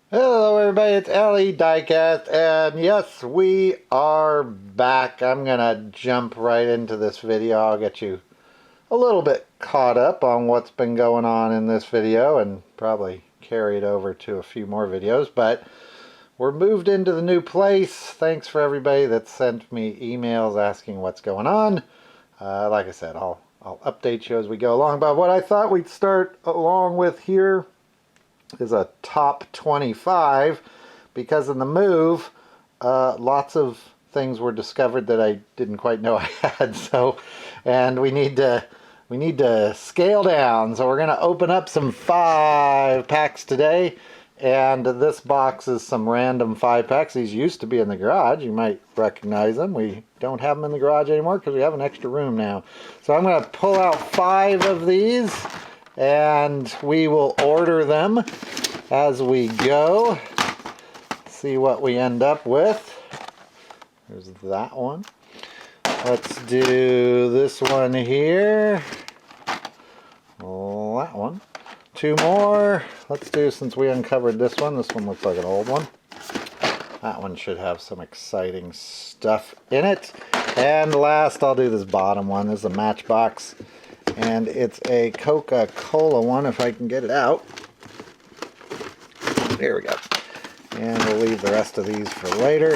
Hello everybody, it's Ellie Diecast, and yes, we are back. I'm gonna jump right into this video. I'll get you a little bit caught up on what's been going on in this video and probably carry it over to a few more videos, but we're moved into the new place. Thanks for everybody that sent me emails asking what's going on. Like I said, I'll update you as we go along, but what I thought we'd start along with here is a top 25, because in the move lots of things were discovered that I didn't quite know I had, and we need to scale down, so we're going to open up some 5-packs today. And this box is some random 5-packs. These used to be in the garage. You might recognize them. We don't have them in the garage anymore because we have an extra room now. So I'm going to pull out 5 of these and we will order them as we go. See what we end up with. There's that one. Let's do this one here. That one. 2 more. Let's do, since we uncovered this one looks like an old one. That one should have some exciting stuff in it. And last, I'll do this bottom one. This is a Matchbox. And it's a Coca-Cola one, if I can get it out. There we go. And we'll leave the rest of these for later.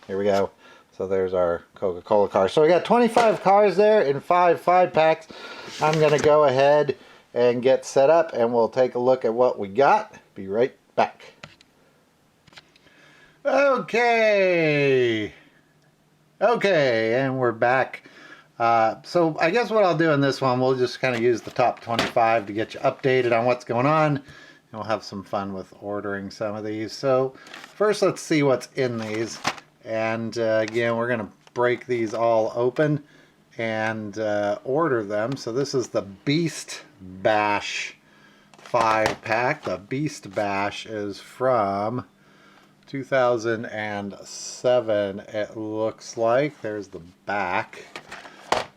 Here we go. So there's our Coca-Cola car. So we got 25 cars there in 5-packs. I'm going to go ahead and get set up, and we'll take a look at what we got. Be right back. Okay, and we're back. So I guess what I'll do in this one, we'll just kind of use the top 25 to get you updated on what's going on, and we'll have some fun with ordering some of these. So first, let's see what's in these. And again, we're going to break these all open and order them. So this is the Beast Bash 5-pack. The Beast Bash is from 2007, it looks like. There's the back.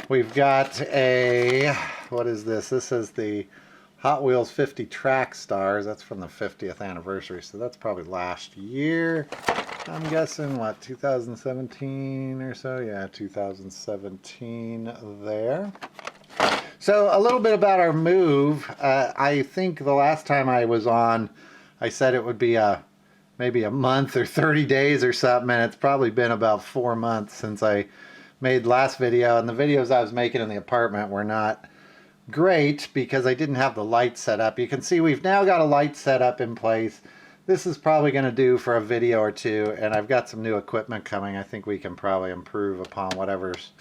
We've got a, what is this? This is the Hot Wheels 50 Track Stars. That's from the 50th anniversary, so that's probably last year. I'm guessing, what, 2017 or so? Yeah, 2017 there. So a little bit about our move. I think the last time I was on, I said it would be maybe a month or 30 days or something, and it's probably been about 4 months since I made last video, and the videos I was making in the apartment were not great because I didn't have the light set up. You can see we've now got a light set up in place. This is probably going to do for a video or two, and I've got some new equipment coming. I think we can probably improve upon whatever's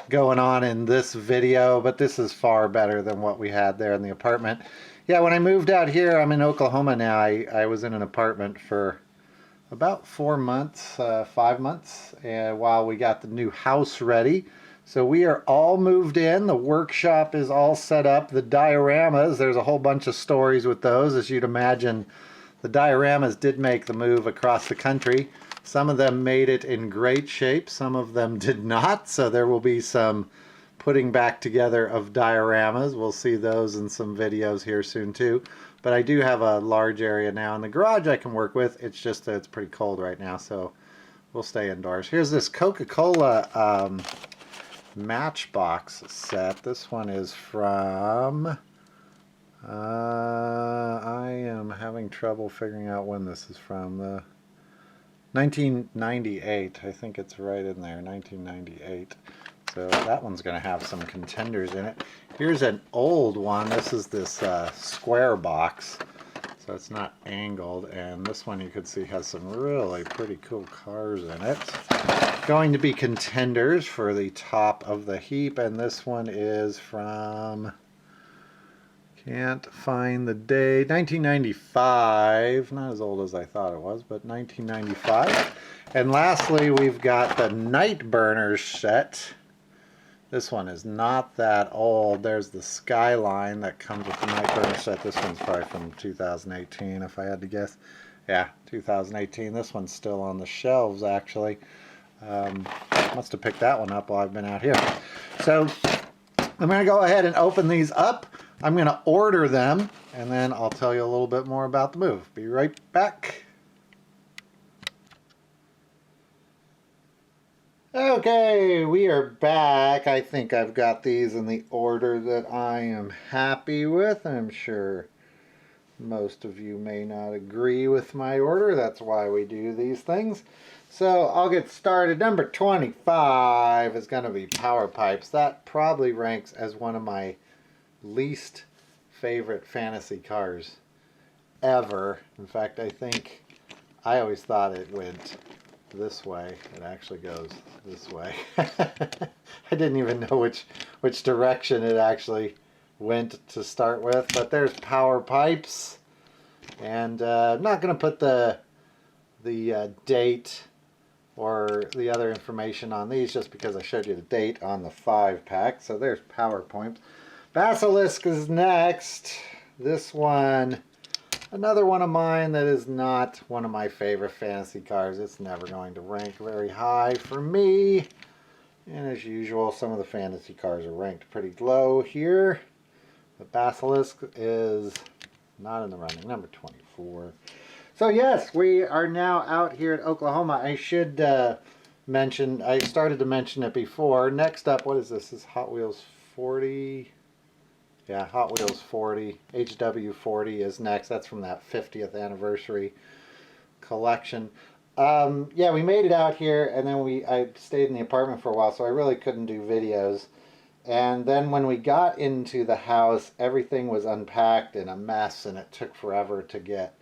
going on in this video, but this is far better than what we had there in the apartment. Yeah, when I moved out here, I'm in Oklahoma now. I was in an apartment for about 4 months, 5 months, while we got the new house ready. So we are all moved in. The workshop is all set up. The dioramas, there's a whole bunch of stories with those. As you'd imagine, the dioramas did make the move across the country. Some of them made it in great shape. Some of them did not. So there will be some putting back together of dioramas. We'll see those in some videos here soon too. But I do have a large area now in the garage I can work with. It's just that it's pretty cold right now, so we'll stay indoors. Here's this Coca-Cola Matchbox set. This one is from, I am having trouble figuring out when this is from. 1998, I think it's right in there, 1998. So that one's going to have some contenders in it. Here's an old one. This is this square box, so it's not angled. And this one you could see has some really pretty cool cars in it. Going to be contenders for the top of the heap. And this one is from, can't find the date, 1995. Not as old as I thought it was, but 1995. And lastly, we've got the Night Burners set. This one is not that old. There's the Skyline that comes with the night burner set. This one's probably from 2018 if I had to guess. Yeah, 2018. This one's still on the shelves actually. Must have picked that one up while I've been out here. So I'm going to go ahead and open these up. I'm going to order them, and then I'll tell you a little bit more about the move. Be right back. Okay, we are back. I think I've got these in the order that I am happy with. I'm sure most of you may not agree with my order. That's why we do these things. So I'll get started. Number 25 is going to be Power Pipes. That probably ranks as one of my least favorite fantasy cars ever. In fact, I always thought it went this way. It actually goes this way. I didn't even know which direction it actually went to start with. But there's Power Pipes. And I'm not going to put the date or the other information on these just because I showed you the date on the 5-pack. So there's Power Pipes. Basilisk is next. This one, another one of mine that is not one of my favorite fantasy cars. It's never going to rank very high for me. And as usual, some of the fantasy cars are ranked pretty low here. The Basilisk is not in the running, number 24. So yes, we are now out here in Oklahoma. I should mention, I started to mention it before. Next up, what is this? This is Hot Wheels 40. Yeah, Hot Wheels 40. HW 40 is next. That's from that 50th anniversary collection. Yeah, we made it out here, and then I stayed in the apartment for a while, so I really couldn't do videos. And then when we got into the house, everything was unpacked and a mess, and it took forever to get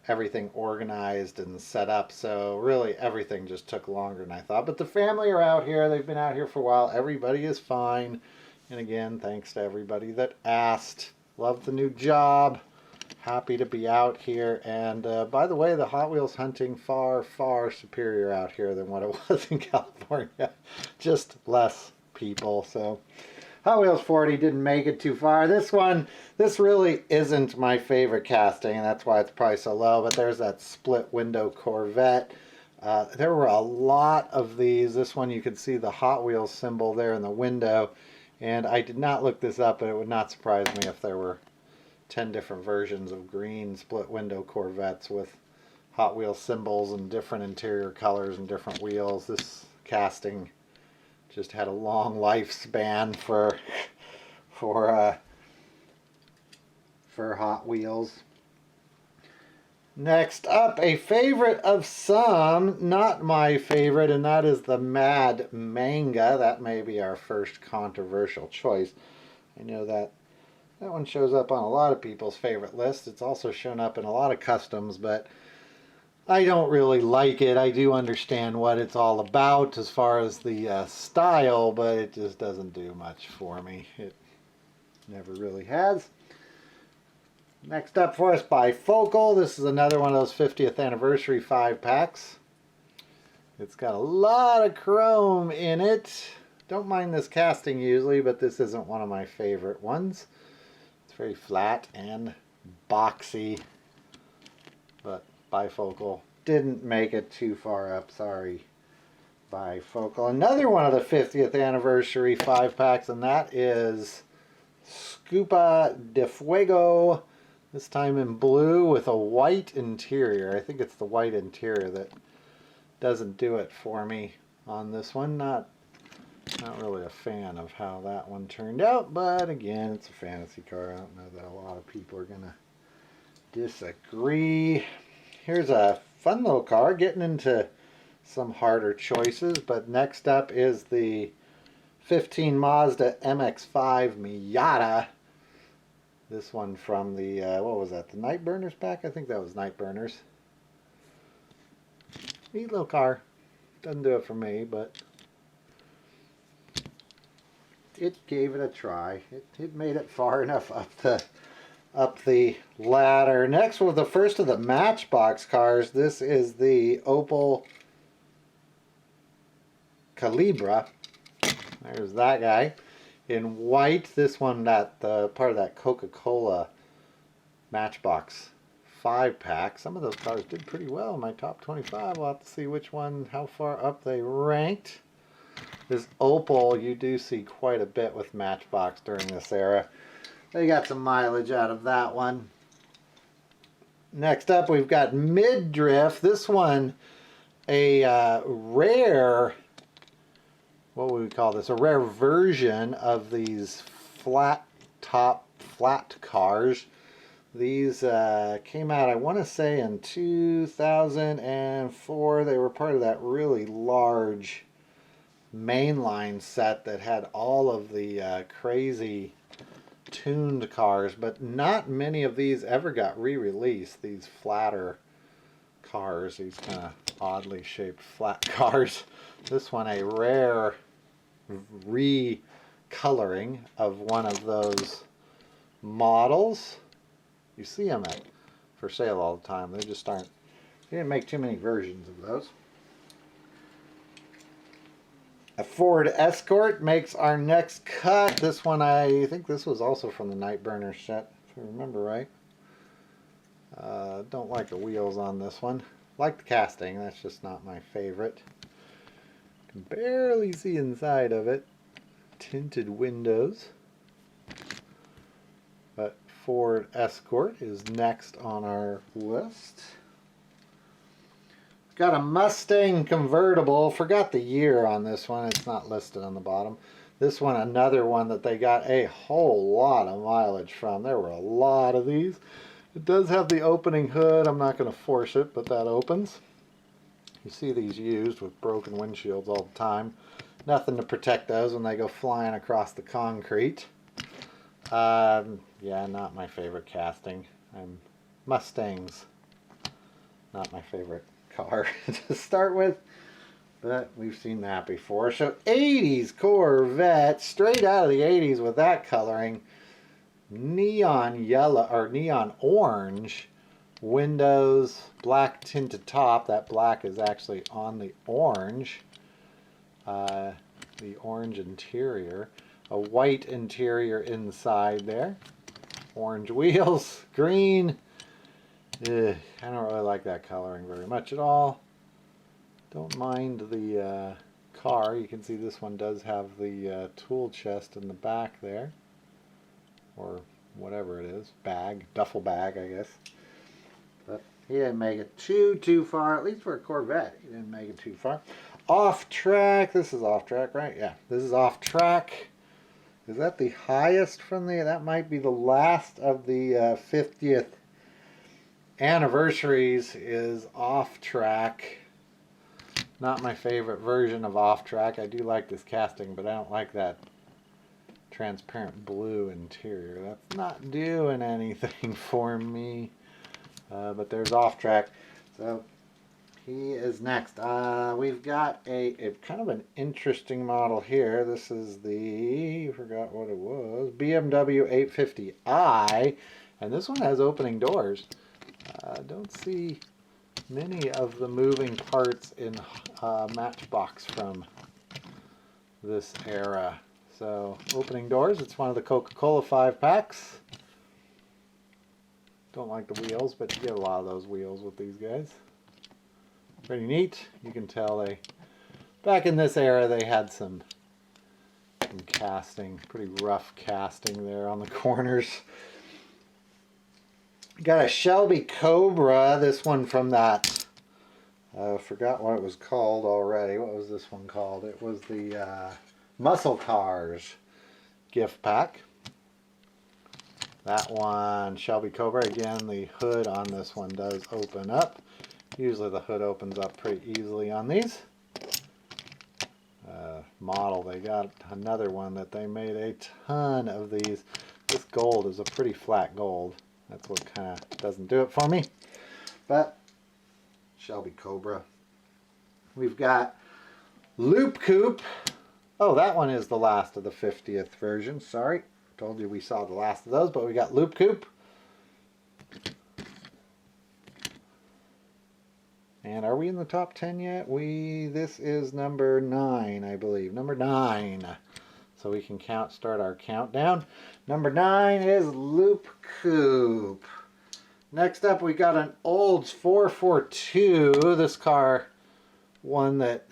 everything organized and set up. So really everything just took longer than I thought. But the family are out here. They've been out here for a while. Everybody is fine. And again, thanks to everybody that asked. Love the new job. Happy to be out here. And by the way, the Hot Wheels hunting far, far superior out here than what it was in California. Just less people. So Hot Wheels 40 didn't make it too far. This one, this really isn't my favorite casting, and that's why it's probably so low. But there's that split window Corvette. There were a lot of these. This one, you can see the Hot Wheels symbol there in the window. And I did not look this up, but it would not surprise me if there were 10 different versions of green split window Corvettes with Hot Wheels symbols and different interior colors and different wheels. This casting just had a long lifespan for Hot Wheels. Next up, a favorite of some, not my favorite, and that is the Mad Manga. That may be our first controversial choice. I know that one shows up on a lot of people's favorite lists. It's also shown up in a lot of customs, but I don't really like it. I do understand what it's all about as far as the style, but it just doesn't do much for me. It never really has. Next up for us, Bifocal. This is another one of those 50th anniversary 5-packs. It's got a lot of chrome in it. Don't mind this casting usually, but this isn't one of my favorite ones. It's very flat and boxy. But Bifocal didn't make it too far up. Sorry, Bifocal. Another one of the 50th anniversary 5-packs, and that is Scupa de Fuego. This time in blue with a white interior. I think it's the white interior that doesn't do it for me on this one. Not really a fan of how that one turned out, but again, it's a fantasy car. I don't know that a lot of people are going to disagree. Here's a fun little car, getting into some harder choices, but next up is the 15 Mazda MX-5 Miata. This one from the, what was that, the Night Burners pack? I think that was Night Burners. Neat little car. Doesn't do it for me, but it gave it a try. It made it far enough up the ladder. Next was the first of the Matchbox cars. This is the Opel Calibra. There's that guy. In white, this one, part of that Coca-Cola Matchbox 5-pack. Some of those cars did pretty well in my top 25. We'll have to see which one, how far up they ranked. This Opal, you do see quite a bit with Matchbox during this era. They got some mileage out of that one. Next up, we've got Mid-Drift. This one, a rare, what would we call this? A rare version of these flat top, flat cars. These came out, I want to say, in 2004. They were part of that really large mainline set that had all of the crazy tuned cars, but not many of these ever got re-released. These flatter cars, these kind of oddly shaped flat cars. This one, a rare recoloring of one of those models. You see them for sale all the time. They just aren't, they didn't make too many versions of those. A Ford Escort makes our next cut. This one, I think this was also from the Nightburner set, if I remember right. Don't like the wheels on this one. Like the casting, that's just not my favorite. Can barely see inside of it. Tinted windows. But Ford Escort is next on our list. Got a Mustang convertible. Forgot the year on this one. It's not listed on the bottom. This one, another one that they got a whole lot of mileage from. There were a lot of these. It does have the opening hood. I'm not going to force it, but that opens. You see these used with broken windshields all the time. Nothing to protect those when they go flying across the concrete. Yeah, not my favorite casting. Mustangs, not my favorite car to start with, but we've seen that before. So 80s Corvette, straight out of the 80s with that coloring. Neon yellow or neon orange windows, black tinted top. That black is actually on the orange. The orange interior, a white interior inside there. Orange wheels, green. I don't really like that coloring very much at all. Don't mind the car. You can see this one does have the tool chest in the back there. Or whatever it is. Bag. Duffel bag, I guess. But he didn't make it too far. At least for a Corvette, he didn't make it too far. Off track. This is off track, right? Yeah. This is off track. Is that the highest from the... That might be the last of the 50th anniversaries is off track. Not my favorite version of off track. I do like this casting, but I don't like that transparent blue interior. That's not doing anything for me. But there's off track. So he is next. We've got a kind of an interesting model here. This is the, I forgot what it was, BMW 850i. And this one has opening doors. Don't see many of the moving parts in Matchbox from this era. So, opening doors. It's one of the Coca-Cola 5-packs. Don't like the wheels, but you get a lot of those wheels with these guys. Pretty neat. You can tell back in this era, they had some casting, pretty rough casting there on the corners. Got a Shelby Cobra, this one from that, I forgot what it was called already. What was this one called? It was the Muscle Cars gift pack. That one, Shelby Cobra, again, the hood on this one does open up. Usually the hood opens up pretty easily on these. Model, they got another one that they made a ton of these. This gold is a pretty flat gold. That's what kind of doesn't do it for me. But Shelby Cobra. We've got Loop Coupe. Oh, that one is the last of the 50th version. Sorry. Told you we saw the last of those, but we got Loop Coupe. And are we in the top 10 yet? This is number 9, I believe. Number 9. so we can start our countdown. Number 9 is Loop Coupe. Next up, we got an Olds 442. This car, one that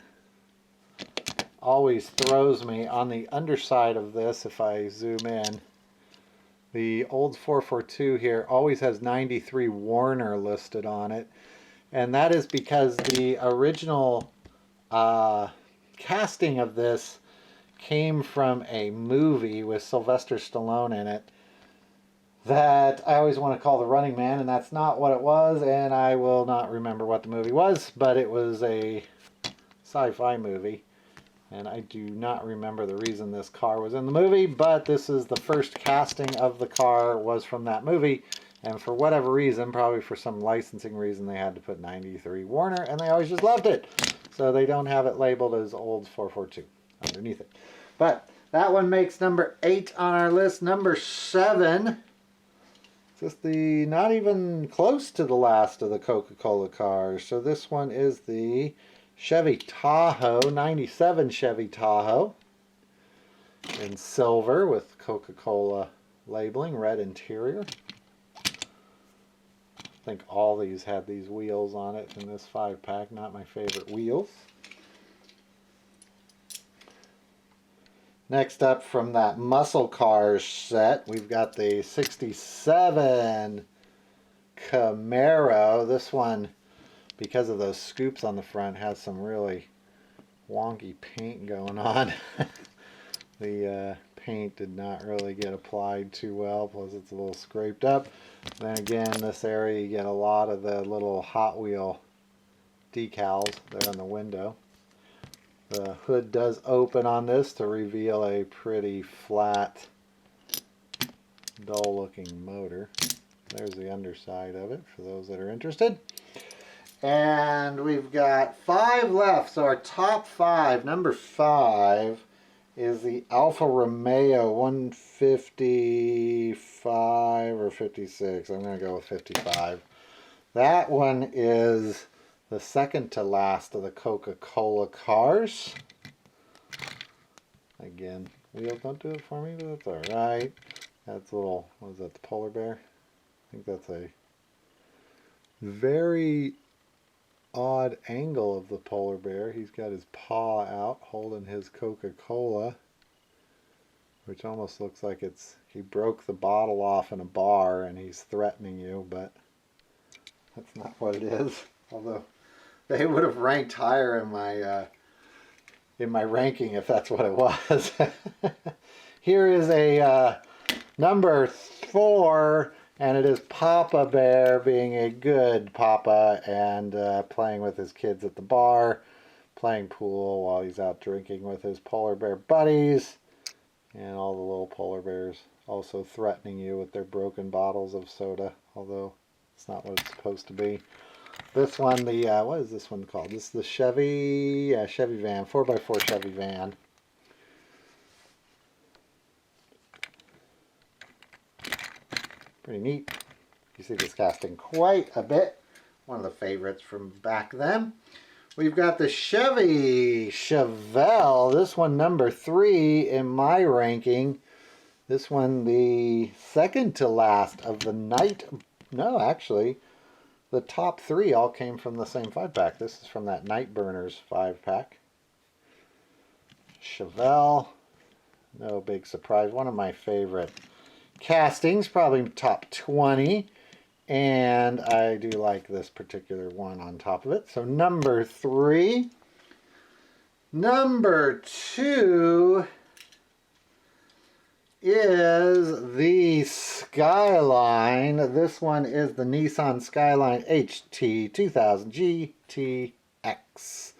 always throws me on the underside of this if I zoom in. The Olds 442 here always has 93 Warner listed on it, and that is because the original casting of this came from a movie with Sylvester Stallone in it that I always want to call The Running Man, and that's not what it was, and I will not remember what the movie was, but it was a sci-fi movie. And I do not remember the reason this car was in the movie, but this is the first casting of the car was from that movie. And for whatever reason, probably for some licensing reason, they had to put 93 Warner, and they always just loved it. So they don't have it labeled as Olds 442 underneath it. But that one makes number 8 on our list. Number 7, just the not even close to the last of the Coca-Cola cars. So this one is the Chevy Tahoe, 97 Chevy Tahoe in silver with Coca-Cola labeling, red interior. I think all these had these wheels on it in this 5-pack, not my favorite wheels. Next up from that muscle cars set, we've got the 67 Camaro. This one, because of those scoops on the front, has some really wonky paint going on. The paint did not really get applied too well, plus it's a little scraped up. Then again, this area you get a lot of the little Hot Wheel decals there on the window. The hood does open on this to reveal a pretty flat, dull looking motor. There's the underside of it for those that are interested. And we've got 5 left, so our top 5, number 5 is the Alfa Romeo 155 or 56. I'm going to go with 55. That one is the second to last of the Coca-Cola cars. Again, wheels don't do it for me, but that's alright. That's a little, what is that, the polar bear? I think that's a very odd angle of the polar bear. He's got his paw out holding his Coca-Cola, which almost looks like he broke the bottle off in a bar and he's threatening you, but that's not what it is. Although they would have ranked higher in my ranking if that's what it was. Here is a number 4. And it is Papa Bear being a good papa and playing with his kids at the bar, playing pool while he's out drinking with his polar bear buddies. And all the little polar bears also threatening you with their broken bottles of soda, although it's not what it's supposed to be. This one, what is this one called? This is the Chevy van, 4x4 Chevy van. Pretty neat. You see this casting quite a bit. One of the favorites from back then. We've got the Chevy Chevelle. This one number 3 in my ranking. This one the second to last of the night. No, actually, the top 3 all came from the same 5-pack. This is from that Night Burners 5-pack. Chevelle. No big surprise. One of my favorite castings, probably top 20, and I do like this particular one on top of it. So number 3. Number 2 is the Skyline. This one is the Nissan Skyline HT 2000 GTX.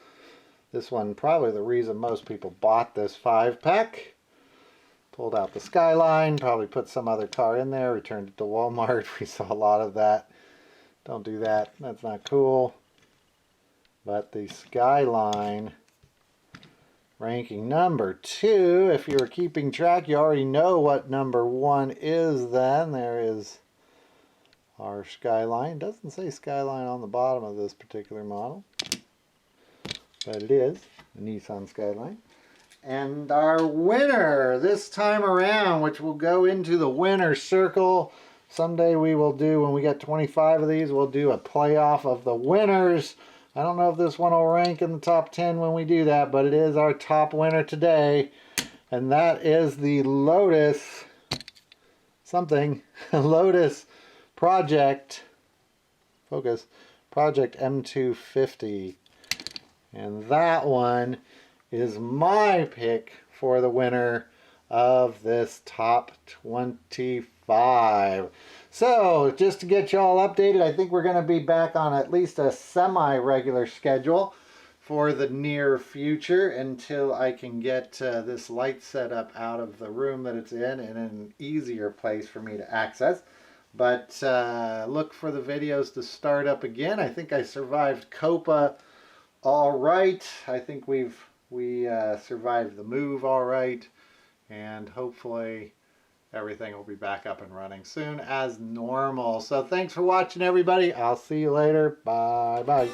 This one probably the reason most people bought this 5-pack. Pulled out the Skyline, probably put some other car in there, returned it to Walmart. We saw a lot of that. Don't do that. That's not cool. But the Skyline ranking number 2. If you were keeping track, you already know what number 1 is then. There is our Skyline. It doesn't say Skyline on the bottom of this particular model, but it is a Nissan Skyline. And our winner this time around, which will go into the winner circle. Someday we will do, when we get 25 of these, we'll do a playoff of the winners. I don't know if this one will rank in the top 10 when we do that, but it is our top winner today. And that is the Lotus something, Lotus Project, focus, Project M250. And that one is my pick for the winner of this top 25. So just to get you all updated, I think we're going to be back on at least a semi-regular schedule for the near future until I can get this light setup out of the room that it's in an easier place for me to access. But look for the videos to start up again. I think I survived Coupe all right. I think we survived the move all right, and hopefully everything will be back up and running soon as normal. So thanks for watching, everybody. I'll see you later. Bye bye.